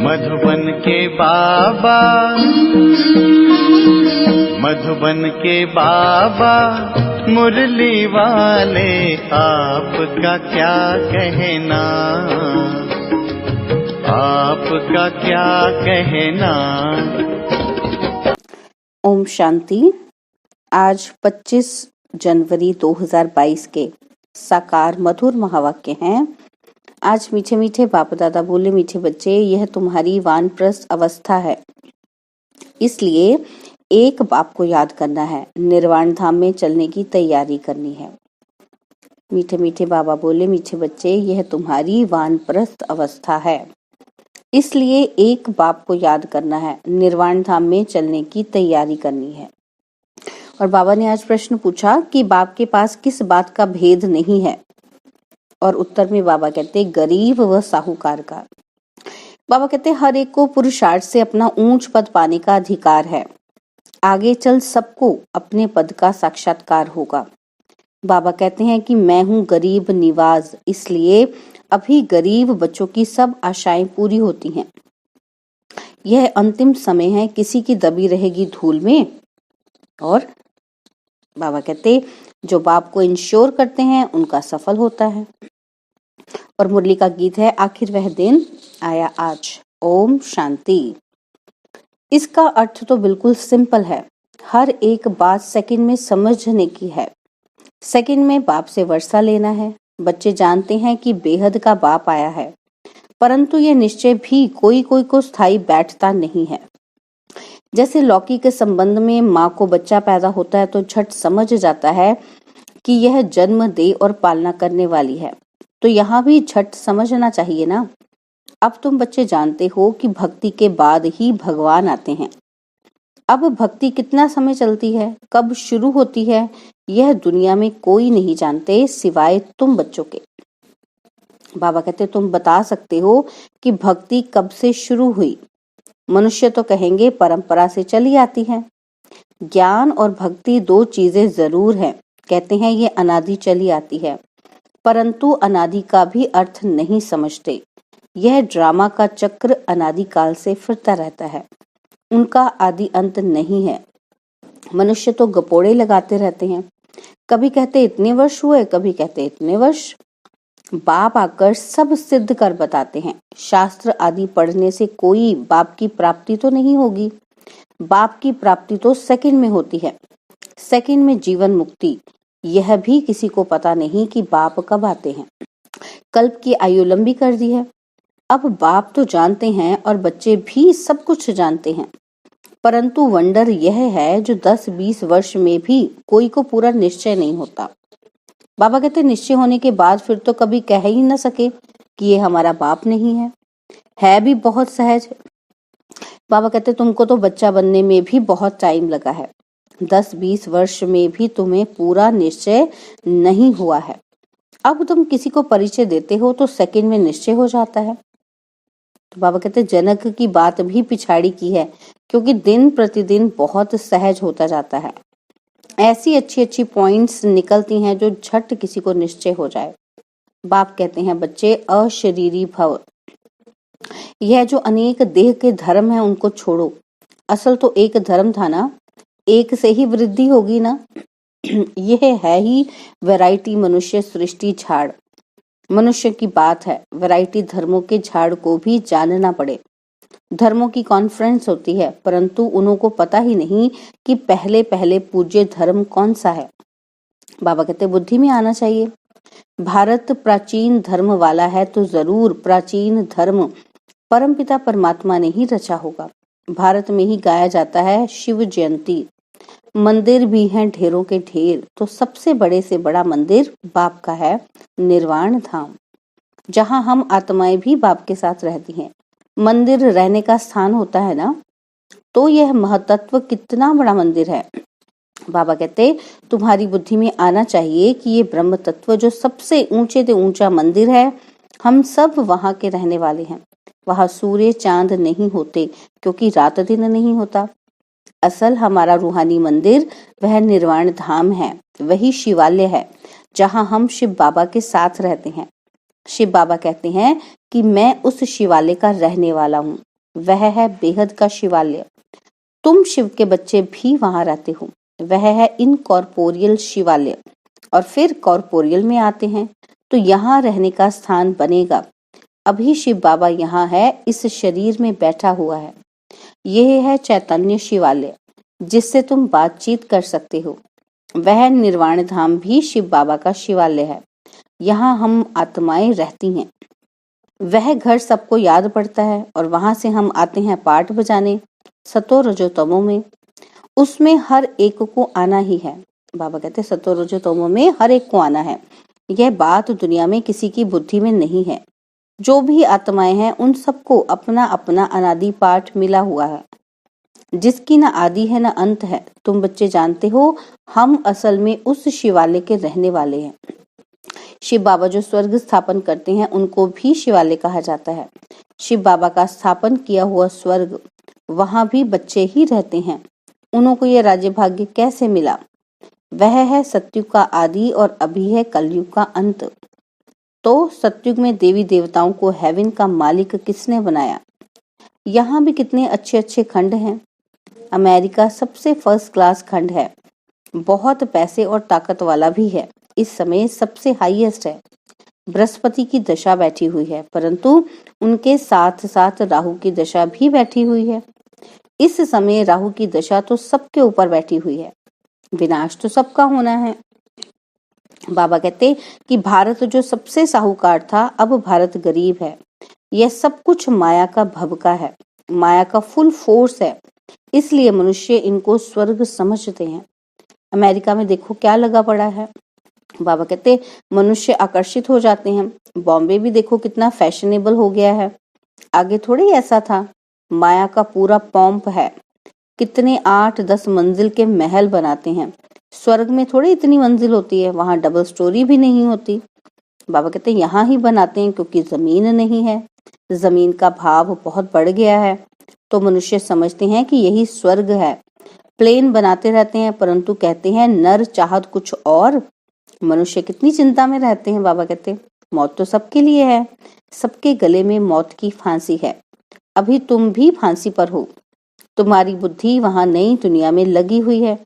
मधुबन के बाबा, मधुबन के बाबा मुरली वाले, आपका क्या कहना, आपका क्या कहना। ओम शांति। आज 25 जनवरी 2022 के साकार मधुर महावाक्य हैं। आज मीठे मीठे बाप दादा बोले, मीठे बच्चे, यह तुम्हारी वानप्रस्थ अवस्था है, इसलिए एक बाप को याद करना है, निर्वाण धाम में चलने की तैयारी करनी है। मीठे मीठे बाबा बोले, मीठे बच्चे, यह तुम्हारी वानप्रस्थ अवस्था है, इसलिए एक बाप को याद करना है, निर्वाण धाम में चलने की तैयारी करनी है। और बाबा ने आज प्रश्न पूछा कि बाप के पास किस बात का भेद नहीं है, और उत्तर में बाबा कहते गरीब व साहूकार का। बाबा कहते हर एक को पुरुषार्थ से अपना ऊंच पद पाने का अधिकार है, आगे चल सबको अपने पद का साक्षात्कार होगा। बाबा कहते हैं कि मैं हूँ गरीब निवाज, इसलिए अभी गरीब बच्चों की सब आशाएं पूरी होती हैं। यह अंतिम समय है, किसी की दबी रहेगी धूल में। और बाबा कहते जो बाप को इंश्योर करते हैं उनका सफल होता है। और मुरली का गीत है, आखिर वह दिन आया आज। ओम शांति। इसका अर्थ तो बिल्कुल सिंपल है, हर एक बात सेकंड में समझने की है। सेकंड में बाप से वर्षा लेना है। बच्चे जानते हैं कि बेहद का बाप आया है, परंतु यह निश्चय भी कोई कोई को स्थायी बैठता नहीं है। जैसे लौकी के संबंध में माँ को बच्चा पैदा होता है तो झट समझ जाता है कि यह जन्म दे और पालना करने वाली है, तो यहाँ भी झट समझना चाहिए ना। अब तुम बच्चे जानते हो कि भक्ति के बाद ही भगवान आते हैं। अब भक्ति कितना समय चलती है, कब शुरू होती है, यह दुनिया में कोई नहीं जानते सिवाय तुम बच्चों के। बाबा कहते तुम बता सकते हो कि भक्ति कब से शुरू हुई। मनुष्य तो कहेंगे परंपरा से चली आती है। ज्ञान और भक्ति दो चीजें जरूर है, कहते हैं ये अनादि चली आती है, परंतु अनादि का भी अर्थ नहीं समझते। यह ड्रामा का चक्र अनादि काल से फिरता रहता है, उनका आदि अंत नहीं है। मनुष्य तो गपोड़े लगाते रहते हैं, कभी कहते इतने वर्ष हुए, कभी कहते इतने वर्ष। बाप आकर सब सिद्ध कर बताते हैं। शास्त्र आदि पढ़ने से कोई बाप की प्राप्ति तो नहीं होगी। बाप की प्राप्ति तो सेकंड में होती है, सेकंड में जीवन मुक्ति। यह भी किसी को पता नहीं कि बाप कब आते हैं। कल्प की आयु लंबी कर दी है। अब बाप तो जानते हैं और बच्चे भी सब कुछ जानते हैं, परंतु वंडर यह है जो 10-20 वर्ष में भी कोई को पूरा निश्चय नहीं होता। बाबा कहते निश्चय होने के बाद फिर तो कभी कह ही न सके कि ये हमारा बाप नहीं है भी बहुत सहज। बाबा कहते तुमको तो बच्चा बनने में भी बहुत टाइम लगा है, 10-20 वर्ष में भी तुम्हें पूरा निश्चय नहीं हुआ है। अब तुम किसी को परिचय देते हो तो सेकंड में निश्चय हो जाता है। तो बाबा कहते जनक की बात भी पिछाड़ी की है, क्योंकि दिन प्रतिदिन बहुत सहज होता जाता है। ऐसी अच्छी अच्छी पॉइंट्स निकलती हैं जो झट किसी को निश्चय हो जाए। बाप कहते हैं बच्चे अशरीरी भव, यह जो अनेक देह के धर्म है उनको छोड़ो। असल तो एक धर्म था ना, एक से ही वृद्धि होगी ना। यह है ही वैरायटी मनुष्य सृष्टि झाड़। मनुष्य की बात है, वैरायटी धर्मों के झाड़ को भी जानना पड़े। धर्मों की कॉन्फ्रेंस होती है, परंतु उन्हों को पता ही नहीं कि पहले पहले पूज्य धर्म कौन सा है। बाबा कहते बुद्धि में आना चाहिए। भारत प्राचीन धर्म वाला है तो जरूर प्राचीन धर्म परमपिता परमात्मा ने ही रचा होगा। भारत में ही गाया जाता है शिव जयंती। मंदिर भी हैं ढेरों के ढेर, तो सबसे बड़े से बड़ा मंदिर बाप का है, निर्वाण धाम, जहाँ हम आत्माएं भी बाप के साथ रहती हैं। मंदिर रहने का स्थान होता है ना, तो यह महतत्व कितना बड़ा मंदिर है। बाबा कहते तुम्हारी बुद्धि में आना चाहिए कि ये ब्रह्म तत्व जो सबसे ऊंचे से ऊंचा मंदिर है, हम सब वहां के रहने वाले हैं। वहां सूर्य चांद नहीं होते, क्योंकि रात दिन नहीं होता। असल हमारा रूहानी मंदिर वह निर्वाण धाम है, वही शिवालय है जहां हम शिव बाबा के साथ रहते हैं। शिव बाबा कहते हैं कि मैं उस शिवालय का रहने वाला हूँ। वह है बेहद का शिवालय। तुम शिव के बच्चे भी वहां रहते हो। वह है इनकॉर्पोरियल शिवालय। और फिर कॉर्पोरियल में आते हैं तो यहाँ रहने का स्थान बनेगा। अभी शिव बाबा यहाँ है, इस शरीर में बैठा हुआ है। यह है चैतन्य शिवालय, जिससे तुम बातचीत कर सकते हो। वह निर्वाण धाम भी शिव बाबा का शिवालय है। यहाँ हम आत्माएं रहती हैं। वह घर सबको याद पड़ता है और वहां से हम आते हैं पाठ बजाने सतो रजो तमो में। उसमें हर एक को आना ही है। बाबा कहते सतो रजो तमो में हर एक को आना है। यह बात दुनिया में किसी की बुद्धि में नहीं है। जो भी आत्माएं हैं उन सबको अपना अपना अनादि पाठ मिला हुआ है, जिसकी न आदि है न अंत है। तुम बच्चे जानते हो, हम असल में उस शिवालय के रहने वाले हैं। शिव बाबा जो स्वर्ग स्थापन करते हैं उनको भी शिवालय कहा जाता है। शिव बाबा का स्थापन किया हुआ स्वर्ग, वहां भी बच्चे ही रहते हैं। उनको ये राज्य भाग्य कैसे मिला? वह है सतयुग का आदि और अभी है कलयुग का अंत। तो सतयुग में देवी देवताओं को हेवन का मालिक किसने बनाया? यहाँ भी कितने अच्छे अच्छे खंड हैं। अमेरिका सबसे फर्स्ट क्लास खंड है, बहुत पैसे और ताकत वाला भी है। इस समय सबसे हाईएस्ट है। बृहस्पति की दशा बैठी हुई है, परंतु उनके साथ साथ राहु की दशा भी बैठी हुई है। इस समय राहु की दशा तो सबके ऊपर बैठी हुई है। विनाश तो सबका होना है। बाबा कहते कि भारत जो सबसे साहूकार था, अब भारत गरीब है। यह सब कुछ माया का भभका है, माया का फुल फोर्स है। इसलिए मनुष्य इनको स्वर्ग समझते हैं। अमेरिका में देखो क्या लगा पड़ा है। बाबा कहते मनुष्य आकर्षित हो जाते हैं। बॉम्बे भी देखो कितना फैशनेबल हो गया है। आगे थोड़ी ऐसा था। माया का पूरा पॉम्प है। कितने 8-10 मंजिल के महल बनाते हैं। स्वर्ग में थोड़ी इतनी मंजिल होती है, वहां डबल स्टोरी भी नहीं होती। बाबा कहते यहाँ ही बनाते हैं क्योंकि जमीन नहीं है। जमीन का भाव बहुत बढ़ गया है, तो मनुष्य समझते हैं कि यही स्वर्ग है। प्लेन बनाते रहते हैं, परंतु कहते हैं नर चाहत कुछ और। मनुष्य कितनी चिंता में रहते हैं। बाबा कहते मौत तो सबके लिए है, सबके गले में मौत की फांसी है। अभी तुम भी फांसी पर हो। तुम्हारी बुद्धि वहां नई दुनिया में लगी हुई है।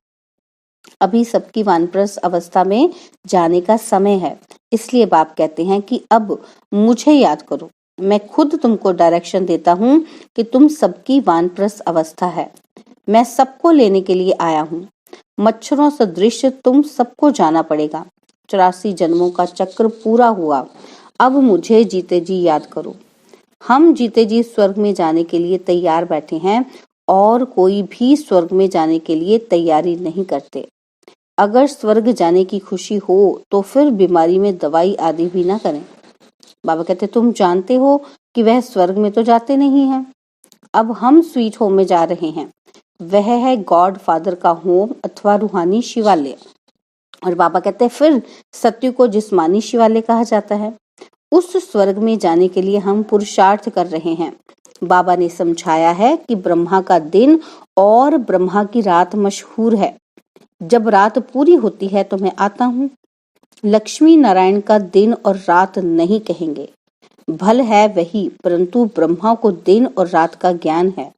अभी सबकी वानप्रस्थ अवस्था में जाने का समय है। इसलिए बाप कहते हैं कि अब मुझे याद करो। मैं खुद तुमको डायरेक्शन देता हूँ कि तुम सबकी वानप्रस्थ अवस्था है। मैं सबको लेने के लिए आया हूँ। मच्छरों सदृश तुम सबको जाना पड़ेगा। 84 जन्मों का चक्र पूरा हुआ। अब मुझे जीते जी याद करो। हम जीते जी स्वर्ग में जाने के लिए तैयार बैठे हैं और कोई भी स्वर्ग में जाने के लिए तैयारी नहीं करते। अगर स्वर्ग जाने की खुशी हो तो फिर बीमारी में दवाई आदि भी ना करें। बाबा कहते तुम जानते हो कि वह स्वर्ग में तो जाते नहीं हैं। अब हम स्वीट होम में जा रहे हैं। वह है गॉड फादर का होम अथवा रूहानी शिवालय। और बाबा कहते हैं फिर सत्य को जिस्मानी शिवालय कहा जाता है। उस स्वर्ग में जाने के लिए हम पुरुषार्थ कर रहे हैं। बाबा ने समझाया है कि ब्रह्मा का दिन और ब्रह्मा की रात मशहूर है। जब रात पूरी होती है तो मैं आता हूँ। लक्ष्मी नारायण का दिन और रात नहीं कहेंगे। भल है वही, परंतु ब्रह्मा को दिन और रात का ज्ञान है।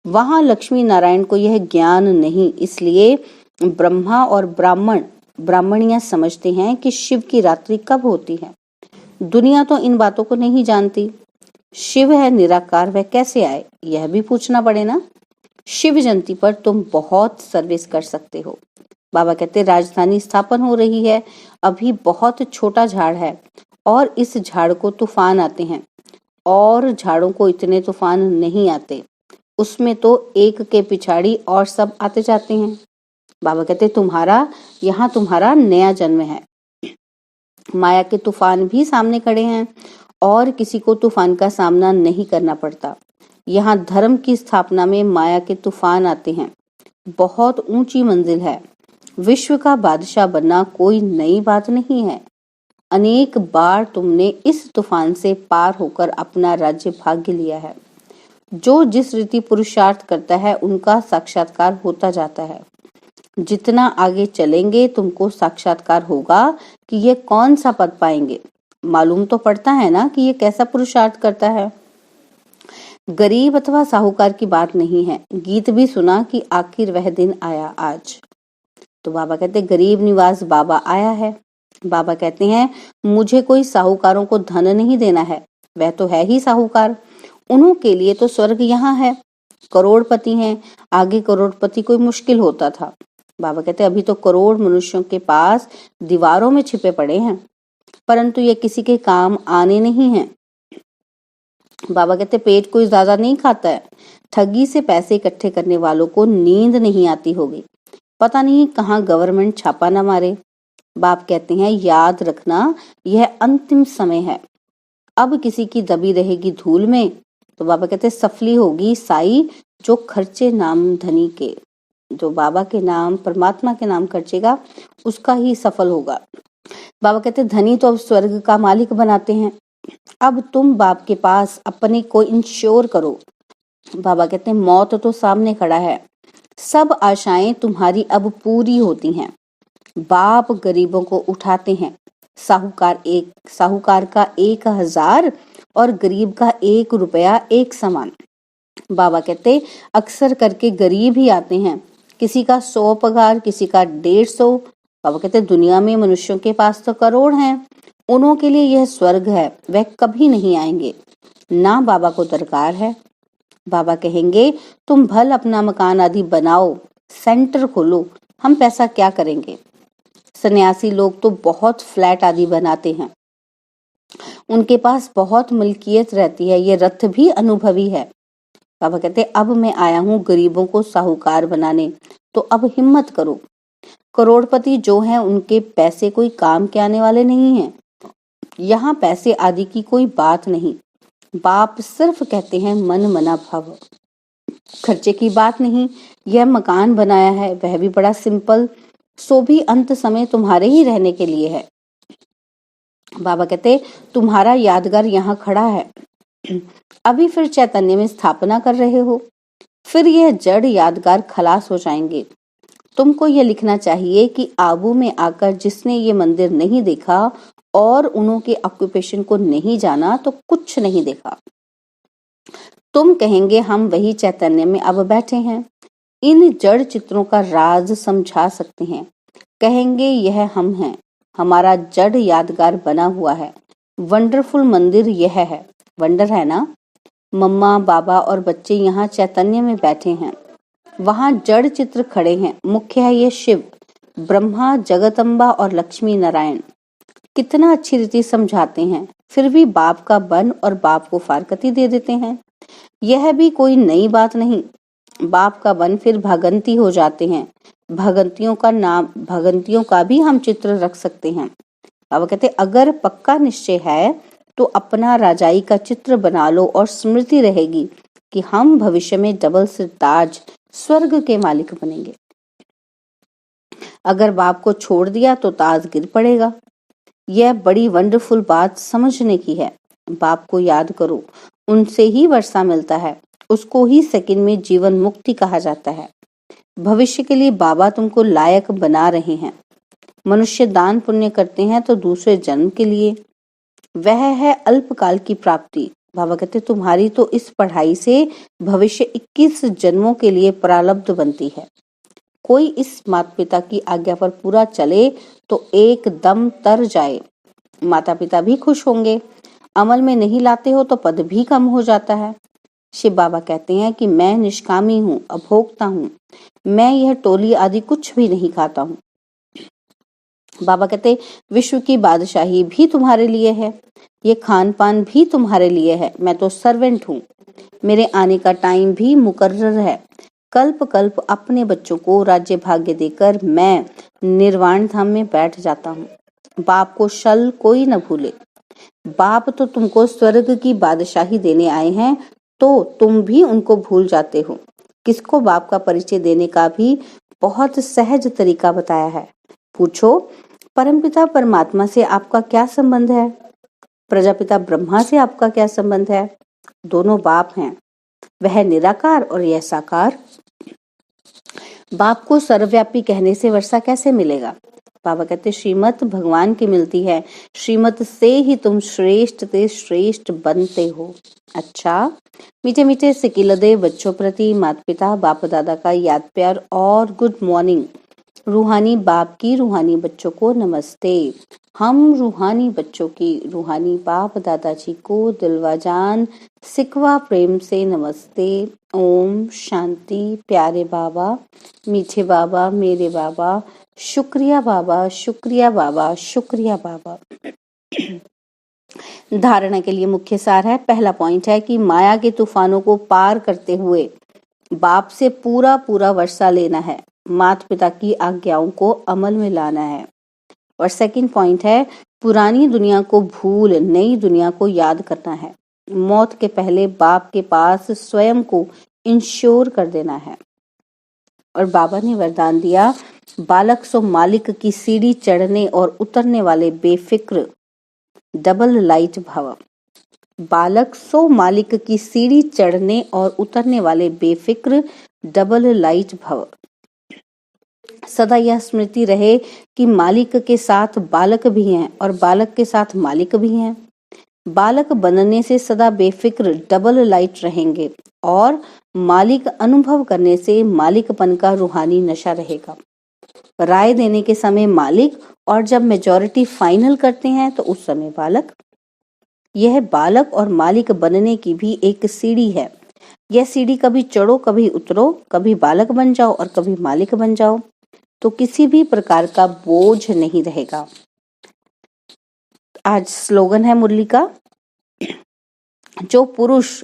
वहां लक्ष्मी नारायण को यह ज्ञान नहीं, इसलिए ब्रह्मा और ब्राह्मणियां समझते हैं कि शिव की रात्रि कब होती है। दुनिया तो इन बातों को नहीं जानती। शिव है निराकार, वह कैसे आए यह भी पूछना पड़े ना। शिव जयंती पर तुम बहुत सर्विस कर सकते हो। बाबा कहते राजधानी स्थापन हो रही है। अभी बहुत छोटा झाड़ है और इस झाड़ को तूफान आते हैं, और झाड़ों को इतने तूफान नहीं आते। उसमें तो एक के पिछाड़ी और सब आते जाते हैं। बाबा कहते तुम्हारा नया जन्म है। माया के तूफान भी सामने खड़े हैं और किसी को तूफान का सामना नहीं करना पड़ता। यहाँ धर्म की स्थापना में माया के तूफान आते हैं। बहुत ऊंची मंजिल है। विश्व का बादशाह बनना कोई नई बात नहीं है। अनेक बार तुमने इस तूफान से पार होकर अपना राज्य भाग्य लिया है। जो जिस रीति पुरुषार्थ करता है उनका साक्षात्कार होता जाता है। जितना आगे चलेंगे तुमको साक्षात्कार होगा कि ये कौन सा पद पाएंगे। मालूम तो पड़ता है ना कि ये कैसा पुरुषार्थ करता है। गरीब अथवा साहूकार की बात नहीं है, गीत भी सुना कि आखिर वह दिन आया आज। तो बाबा कहते गरीब निवास बाबा आया है। बाबा कहते हैं मुझे कोई साहूकारों को धन नहीं देना है, वह तो है ही साहूकार, उन्हों के लिए तो स्वर्ग यहाँ है। करोड़पति हैं, आगे करोड़पति कोई मुश्किल होता था। बाबा कहते अभी तो करोड़ मनुष्यों के पास दीवारों में छिपे पड़े हैं, परंतु ये किसी के काम आने नहीं हैं। बाबा कहते पेट कोई ज्यादा नहीं खाता है, ठगी से पैसे इकट्ठे करने वालों को नींद नहीं आती होगी, पता नहीं कहाँ गवर्नमेंट छापा न मारे। बाप कहते हैं याद रखना यह अंतिम समय है, अब किसी की दबी रहेगी धूल में तो बाबा कहते सफली होगी साई जो खर्चे नाम धनी के। जो बाबा के नाम परमात्मा के नाम खर्चेगा उसका ही सफल होगा। बाबा कहते धनी तो अब स्वर्ग का मालिक बनाते हैं, अब तुम बाप के पास अपने को इंश्योर करो। बाबा कहते हैं मौत तो सामने खड़ा है, सब आशाएं तुम्हारी अब पूरी होती हैं। बाप गरीबों को उठाते हैं, साहूकार का 1000 और गरीब का 1 रुपया एक समान। बाबा कहते अक्सर करके गरीब ही आते हैं, किसी का 100 पगार, किसी का 150। बाबा कहते दुनिया में मनुष्यों के पास तो करोड़ हैं, उन्हों के लिए यह स्वर्ग है, वह कभी नहीं आएंगे, ना बाबा को दरकार है। बाबा कहेंगे तुम भल अपना मकान आदि बनाओ, सेंटर खोलो, हम पैसा क्या करेंगे। सन्यासी लोग तो बहुत फ्लैट आदि बनाते हैं, उनके पास बहुत मलकियत रहती है, ये रथ भी अनुभवी है। बाबा कहते अब मैं आया हूँ गरीबों को साहूकार बनाने, तो अब हिम्मत करो। करोड़पति जो हैं उनके पैसे कोई काम के आने वाले नहीं हैं, यहाँ पैसे आदि की कोई बात नहीं। बाप सिर्फ कहते हैं मन मना भव, खर्चे की बात नहीं। यह मकान बनाया है वह भी बड़ा सिंपल, सो भी अंत समय तुम्हारे ही रहने के लिए है। बाबा कहते तुम्हारा यादगार यहाँ खड़ा है, अभी फिर चैतन्य में स्थापना कर रहे हो, फिर यह जड़ यादगार खलास हो जाएंगे। तुमको यह लिखना चाहिए कि आबू में आकर जिसने ये मंदिर नहीं देखा और उन्हों के ऑक्यूपेशन को नहीं जाना तो कुछ नहीं देखा। तुम कहेंगे हम वही चैतन्य में अब बैठे हैं, इन जड़ चित्रों का राज समझा सकते हैं। कहेंगे यह हम हैं, हमारा जड़ यादगार बना हुआ है, वंडरफुल मंदिर यह है। वंडर है ना, मम्मा बाबा और बच्चे यहाँ चैतन्य में बैठे हैं, वहाँ जड़ चित्र खड़े हैं। मुख्य है ये शिव, ब्रह्मा, जगदम्बा और लक्ष्मी नारायण। कितना अच्छी रीति समझाते हैं, फिर भी बाप का बन और बाप को फारकती दे देते हैं। यह भी कोई नई बात नहीं, बाप का बन फिर भगंती हो जाते हैं। भगंतियों का भी हम चित्र रख सकते हैं। बाबा कहते अगर पक्का निश्चय है तो अपना राजाई का चित्र बना लो और स्मृति रहेगी कि हम भविष्य में डबल सिर ताज स्वर्ग के मालिक बनेंगे। अगर बाप को छोड़ दिया तो ताज गिर पड़ेगा। यह बड़ी वंडरफुल बात समझने की है। बाप को याद करो, उनसे ही वर्षा मिलता है, उसको ही सेकंड में जीवन मुक्ति कहा जाता है। भविष्य के लिए बाबा तुमको लायक बना रहे हैं। मनुष्य दान पुण्य करते हैं तो दूसरे जन्म के लिए, वह है अल्पकाल की प्राप्ति। बाबा कहते तुम्हारी तो इस पढ़ाई से भविष्य 21 जन्मों के लिए प्रारब्ध बनती है। कोई इस माता पिता की आज्ञा पर पूरा चले तो एकदम तर जाए, माता पिता भी खुश होंगे। अमल में नहीं लाते हो तो पद भी कम हो जाता है। शिव बाबा कहते हैं कि मैं निष्कामी हूँ, अभोक्ता हूँ, मैं यह टोली आदि कुछ भी नहीं खाता हूँ। बाबा कहते विश्व की बादशाही भी तुम्हारे लिए है, ये खान पान भी तुम्हारे लिए है। मैं तो सर्वेंट हूँ, मेरे आने का टाइम भी मुकर्रर है। कल्प कल्प अपने बच्चों को राज्य भाग्य देकर मैं निर्वाण धाम में बैठ जाता हूँ। बाप को शल कोई न भूले। बाप तो तुमको स्वर्ग की बादशाही देने आए हैं, तो तुम भी उनको भूल जाते हो। किसको बाप का परिचय देने का भी बहुत सहज तरीका बताया है। पूछो परमपिता परमात्मा से आपका क्या संबंध है, प्रजापिता ब्रह्मा से आपका क्या संबंध है। दोनों बाप हैं, वह निराकार और यह साकार। बाप को सर्वव्यापी कहने से वर्षा कैसे मिलेगा। बाबा कहते श्रीमत भगवान की मिलती है, श्रीमत से ही तुम श्रेष्ठ ते श्रेष्ठ बनते हो। अच्छा, मीठे मीठे सिकिलदे बच्चों प्रति माता पिता बाप दादा का याद प्यार और गुड मॉर्निंग। रूहानी बाप की रूहानी बच्चों को नमस्ते। हम रूहानी बच्चों की रूहानी बाप दादाजी को दिलवाजान सिकवा प्रेम से नमस्ते। ओम शांति। प्यारे बाबा, मीठे बाबा, मेरे बाबा, शुक्रिया बाबा, शुक्रिया बाबा, शुक्रिया बाबा। धारणा के लिए मुख्य सार है। पहला पॉइंट है कि माया के तूफानों को पार करते हुए बाप से पूरा पूरा वर्षा लेना है, माता पिता की आज्ञाओं को अमल में लाना है। और सेकंड पॉइंट है, पुरानी दुनिया को भूल नई दुनिया को याद करना है। मौत के पहले बाप के पास स्वयं को इंश्योर कर देना है। और बाबा ने वरदान दिया, बालक सो मालिक की सीढ़ी चढ़ने और उतरने वाले बेफिक्र डबल लाइट भव। बालक सो मालिक की सीढ़ी चढ़ने और उतरने वाले बेफिक्र डबल लाइट भव। सदा यह स्मृति रहे कि मालिक के साथ बालक भी हैं और बालक के साथ मालिक भी हैं। बालक बनने से सदा बेफिक्र डबल लाइट रहेंगे और मालिक अनुभव करने से मालिकपन का रूहानी नशा रहेगा। राय देने के समय मालिक और जब मेजॉरिटी फाइनल करते हैं तो उस समय बालक। यह बालक और मालिक बनने की भी एक सीढ़ी है। यह सीढ़ी कभी चढ़ो कभी उतरो, कभी बालक बन जाओ और कभी मालिक बन जाओ, तो किसी भी प्रकार का बोझ नहीं रहेगा। आज स्लोगन है मुरली का, जो पुरुष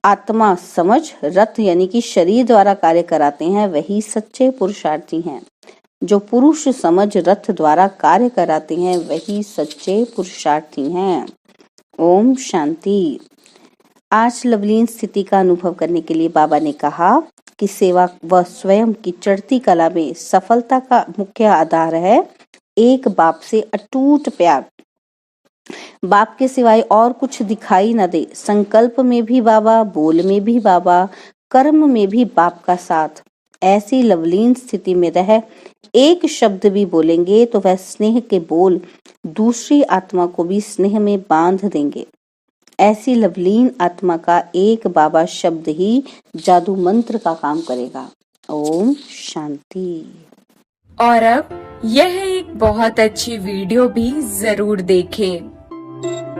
आत्मा समझ रथ यानी कि शरीर द्वारा कार्य कराते हैं वही सच्चे पुरुषार्थी हैं। जो पुरुष समझ रथ द्वारा कार्य कराते हैं वही सच्चे पुरुषार्थी हैं। ओम शांति। आज लवलीन स्थिति का अनुभव करने के लिए बाबा ने कहा कि सेवा व स्वयं की चढ़ती कला में सफलता का मुख्य आधार है एक बाप से अटूट प्यार। बाप के सिवाय और कुछ दिखाई न दे। संकल्प में भी बाबा, बोल में भी बाबा, कर्म में भी बाप का साथ। ऐसी लवलीन स्थिति में रह एक शब्द भी बोलेंगे तो वह स्नेह के बोल दूसरी आत्मा को भी स्नेह में बांध देंगे। ऐसी लवलीन आत्मा का एक बाबा शब्द ही जादू मंत्र का काम करेगा। ओम शांति। और अब यह एक बहुत अच्छी वीडियो भी जरूर देखें।